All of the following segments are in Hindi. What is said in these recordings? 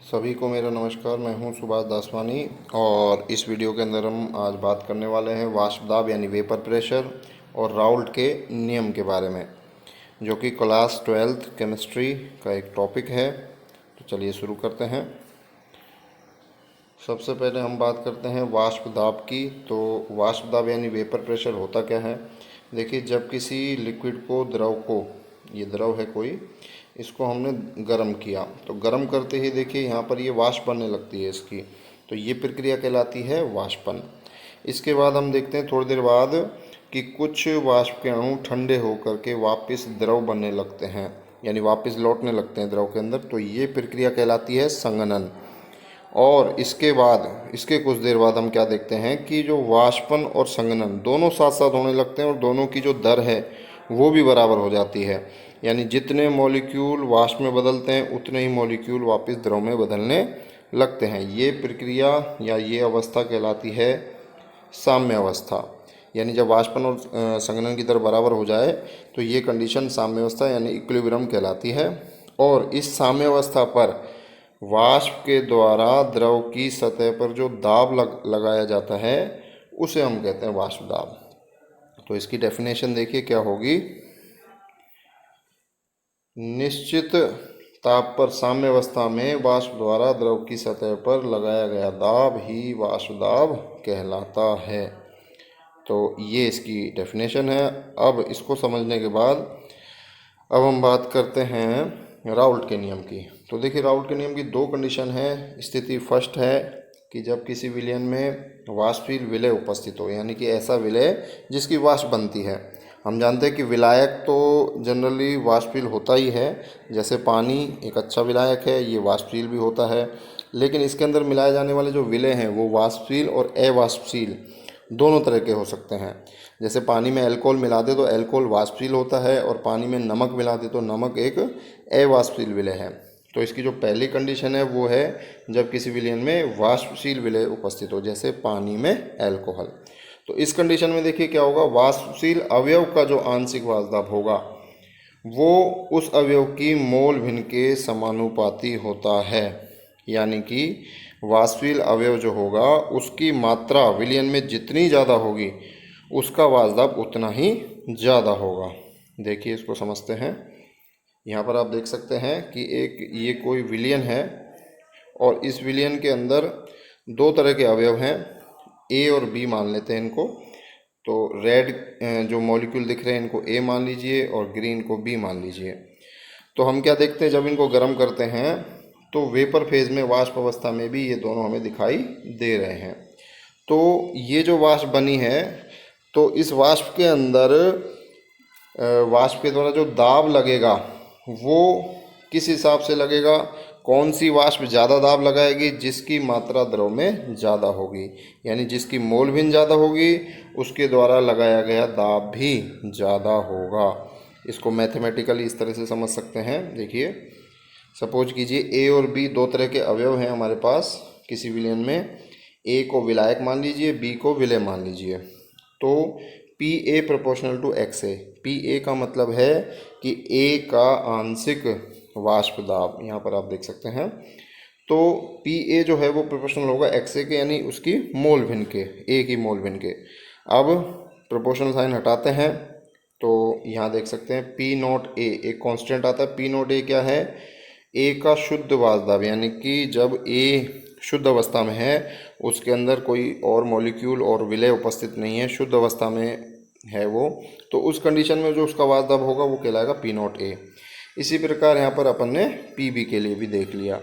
सभी को मेरा नमस्कार। मैं हूं सुभाष दासवानी और इस वीडियो के अंदर हम आज बात करने वाले हैं वाष्प दाब यानी वेपर प्रेशर और राउल्ट के नियम के बारे में, जो कि क्लास 12th केमिस्ट्री का एक टॉपिक है। तो चलिए शुरू करते हैं। सबसे पहले हम बात करते हैं वाष्प दाब की। तो वाष्प दाब यानी वेपर प्रेशर होता क्या है। देखिए, जब किसी लिक्विड को ये द्रव है कोई, इसको हमने गर्म किया तो गर्म करते ही देखिए यहाँ पर ये वाष्प बनने लगती है इसकी, तो ये प्रक्रिया कहलाती है वाष्पन। इसके बाद हम देखते हैं थोड़ी देर बाद कि कुछ वाष्प के अणु ठंडे होकर के वापस द्रव बनने लगते हैं, यानी वापस लौटने लगते हैं द्रव के अंदर, तो ये प्रक्रिया कहलाती है संघनन। और इसके कुछ देर बाद हम क्या देखते हैं कि जो वाष्पन और संघनन दोनों साथ साथ होने लगते हैं और दोनों की जो दर है वो भी बराबर हो जाती है। यानी जितने मॉलिक्यूल वाष्प में बदलते हैं उतने ही मॉलिक्यूल वापस द्रव में बदलने लगते हैं। ये प्रक्रिया या ये अवस्था कहलाती है साम्य अवस्था। यानी जब वाष्पन और संघनन की दर बराबर हो जाए तो ये कंडीशन साम्य अवस्था यानी इक्विलिब्रियम कहलाती है। और इस साम्य अवस्था पर वाष्प के द्वारा द्रव की सतह पर जो दाब लगाया जाता है उसे हम कहते हैं वाष्प दाब। तो इसकी डेफिनेशन देखिए क्या होगी। निश्चित ताप पर साम्य अवस्था में वाष्प द्वारा द्रव की सतह पर लगाया गया दाब ही वाष्प दाब कहलाता है। तो ये इसकी डेफिनेशन है। अब इसको समझने के बाद अब हम बात करते हैं राउल्ट के नियम की। तो देखिए, राउल्ट के नियम की दो कंडीशन है। स्थिति फर्स्ट है कि जब किसी विलयन में वाष्पशील विलय उपस्थित हो, यानी कि ऐसा विलय जिसकी वाष्प बनती है। हम जानते हैं कि विलायक तो जनरली वाष्पशील होता ही है, जैसे पानी एक अच्छा विलायक है, ये वाष्पशील भी होता है। लेकिन इसके अंदर मिलाए जाने वाले जो विलय हैं वो वाष्पशील और अवाष्पशील दोनों तरह के हो सकते हैं। जैसे पानी में अल्कोहल मिला दे तो अल्कोहल वाष्पशील होता है और पानी में नमक मिला दे तो नमक एक अवाष्पशील विलय है। तो इसकी जो पहली कंडीशन है वो है जब किसी विलयन में वाष्पशील विलय उपस्थित हो, जैसे पानी में अल्कोहल। तो इस कंडीशन में देखिए क्या होगा, वाष्पशील अवयव का जो आंशिक वाष्प दाब होगा वो उस अवयव की मोल भिन्न के समानुपाती होता है। यानी कि वाष्पशील अवयव जो होगा उसकी मात्रा विलयन में जितनी ज़्यादा होगी उसका वाष्प दाब उतना ही ज़्यादा होगा। देखिए, इसको समझते हैं। यहाँ पर आप देख सकते हैं कि ये कोई विलयन है और इस विलयन के अंदर दो तरह के अवयव हैं, ए और बी मान लेते हैं इनको। तो रेड जो मॉलिक्यूल दिख रहे हैं इनको ए मान लीजिए और ग्रीन को बी मान लीजिए। तो हम क्या देखते हैं, जब इनको गर्म करते हैं तो वेपर फेज में वाष्प अवस्था में भी ये दोनों हमें दिखाई दे रहे हैं। तो ये जो वाष्प बनी है तो इस वाष्प के अंदर वाष्प के द्वारा जो दाब लगेगा वो किस हिसाब से लगेगा, कौन सी वाष्प ज़्यादा दाब लगाएगी, जिसकी मात्रा द्रव में ज़्यादा होगी, यानी जिसकी मोल भिन्न ज़्यादा होगी उसके द्वारा लगाया गया दाब भी ज़्यादा होगा। इसको मैथमेटिकली इस तरह से समझ सकते हैं। देखिए, सपोज कीजिए ए और बी दो तरह के अवयव हैं हमारे पास किसी विलयन में। ए को विलायक मान लीजिए, बी को विलय मान लीजिए। तो P A proportional to X A. P A का मतलब है कि ए का आंशिक वाष्प दाब, यहाँ पर आप देख सकते हैं। तो पी ए जो है वो प्रोपोर्शनल होगा एक्स ए के, यानी उसकी मोल भिन्न के, ए की मोल भिन्न के। अब प्रोपोर्शनल साइन हटाते हैं तो यहाँ देख सकते हैं पी नॉट ए एक कांस्टेंट आता है। पी नॉट ए क्या है, ए का शुद्ध वाष्प दाब, यानी कि जब ए शुद्ध अवस्था में है उसके अंदर कोई और मॉलिक्यूल और विलय उपस्थित नहीं है, शुद्ध अवस्था में है वो, तो उस कंडीशन में जो उसका वाष्प दाब होगा वो कहलाएगा पी नॉट ए। इसी प्रकार यहाँ पर अपन ने पी बी के लिए भी देख लिया।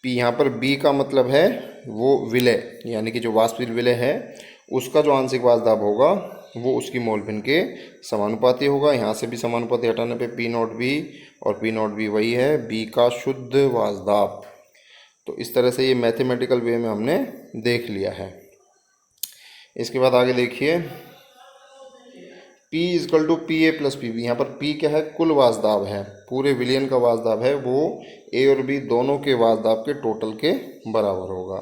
पी यहाँ पर बी का मतलब है वो विलय, यानी कि जो वाष्पशील विलय है उसका जो आंशिक वाष्प दाब होगा वो उसकी मोल भिन्न के समानुपाती होगा। यहाँ से भी समानुपाती हटाने पे पी नॉट बी, और पी नॉट बी वही है बी का शुद्ध वाष्प दाब। तो इस तरह से ये मैथमेटिकल वे में हमने देख लिया है। इसके बाद आगे देखिए, P equal to P A plus P B. यहाँ पर P क्या है, कुल वाष्प दाब है, पूरे विलयन का वाष्प दाब है, वो A और B दोनों के वाष्प दाब के टोटल के बराबर होगा।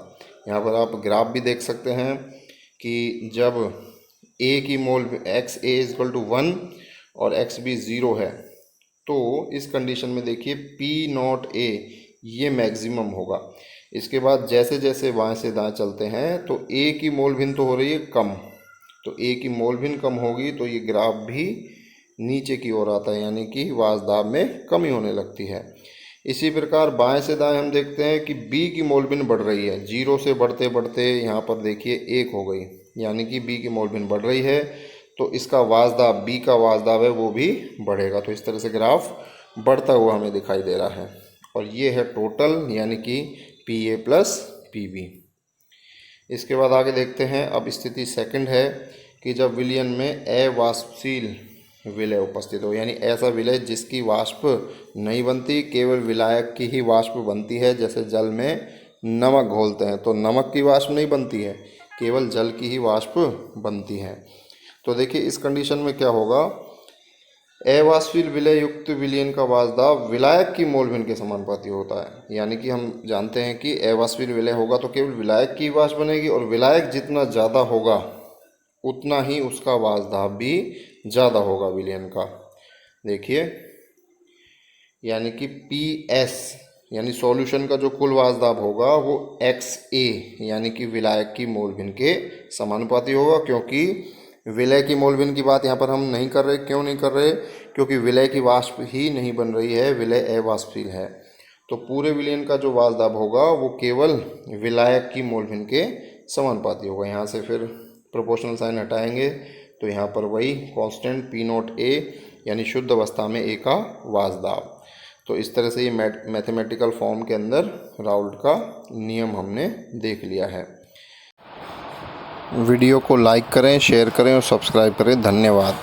यहाँ पर आप ग्राफ भी देख सकते हैं कि जब A की मोल एक्स ए इजकल टू 1 और एक्स बी 0 है तो इस कंडीशन में देखिए पी नॉट ए ये मैक्सिमम होगा। इसके बाद जैसे जैसे बाएं से दाएं चलते हैं तो ए की मोल भिन्न तो हो रही है कम, तो ए की मोल भिन्न कम होगी तो ये ग्राफ भी नीचे की ओर आता है, यानी कि वाष्प दाब में कमी होने लगती है। इसी प्रकार बाएं से दाएं हम देखते हैं कि बी की मोल भिन्न बढ़ रही है, 0 से बढ़ते बढ़ते यहाँ पर देखिए 1 हो गई, यानी कि बी की मोल भिन्न बढ़ रही है, तो इसका वाष्प दाब, बी का वाष्प दाब है वो भी बढ़ेगा। तो इस तरह से ग्राफ बढ़ता हुआ हमें दिखाई दे रहा है। और ये है टोटल, यानी कि P A plus P B. इसके बाद आगे देखते हैं। अब स्थिति सेकंड है कि जब विलयन में अवाष्पशील विलय उपस्थित हो, यानी ऐसा विलय जिसकी वाष्प नहीं बनती, केवल विलायक की ही वाष्प बनती है। जैसे जल में नमक घोलते हैं तो नमक की वाष्प नहीं बनती है, केवल जल की ही वाष्प बनती है। तो देखिए इस कंडीशन में क्या होगा, अवाष्पशील विलय युक्त विलयन का वाष्प दाब विलायक की मोल भिन्न के समानुपाती होता है। यानी कि हम जानते हैं कि अवाष्पशील विलय होगा तो केवल विलायक की वाष्प बनेगी, और विलायक जितना ज़्यादा होगा उतना ही उसका वाष्प दाब भी ज़्यादा होगा विलयन का। देखिए, यानी कि पी एस यानी सॉल्यूशन का जो कुल वाष्प दाब होगा वो एक्स ए यानी कि विलायक की मोल भिन्न के समानुपाती होगा। क्योंकि विलय की मोल भिन्न की बात यहाँ पर हम नहीं कर रहे। क्यों नहीं कर रहे? क्योंकि विलय की वाष्प ही नहीं बन रही है, विलय अवाष्पशील है। तो पूरे विलयन का जो वाष्प दाब होगा वो केवल विलायक की मोल भिन्न के समानुपाती होगा। यहाँ से फिर प्रोपोर्शनल साइन हटाएंगे तो यहाँ पर वही कांस्टेंट पी नॉट ए यानी शुद्ध अवस्था में ए का वाष्प दाब। तो इस तरह से ये मैथमेटिकल फॉर्म के अंदर राउल्ट का नियम हमने देख लिया है। वीडियो को लाइक करें, शेयर करें और सब्सक्राइब करें। धन्यवाद।